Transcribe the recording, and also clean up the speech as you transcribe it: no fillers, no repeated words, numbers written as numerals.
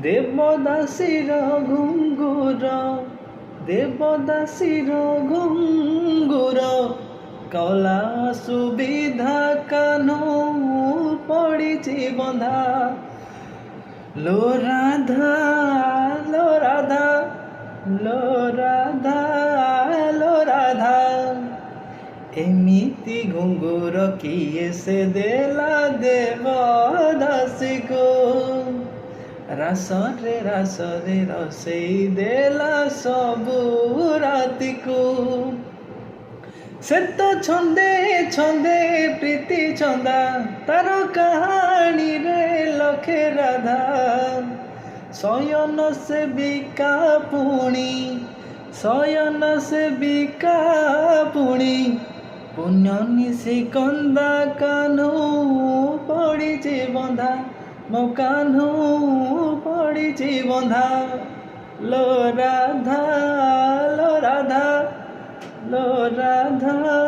দেবদাসীর ঘুঙ্গুর, দেবদাসীর ঘুঙ্গুর, কলা সুবিধা কানু পড়িছি বন্ধা। লো রাধা, লো রাধা, লো রাধা, লো রাধা, ଏମିତି ଘୁଙ୍ଗୁର କିଏ ସେ ଦେଲା ଦେବଦାସୀକୁ। ରାସରେ ରାସରେ ରସେଇ ଦେଲା ସବୁ ରାତିକୁ। ସେ ତ ଛନ୍ଦେ ଛନ୍ଦେ ପ୍ରୀତି ଛନ୍ଦା, ତାର କାହାଣୀରେ ଲକ୍ଷେ ରାଧା। ଶୟନ ସେବିକା ପୁଣି, ଶୟନ ସେବିକା ପୁଣି, ପୁଣ୍ୟ ନିଶି କନ୍ଦା କାହ୍ନୁ ପଡ଼ିଛି ବନ୍ଧା, ମୋ କାହ୍ନୁ ପଡ଼ିଛି ବନ୍ଧା। लो राधा, लो राधा, लो राधा।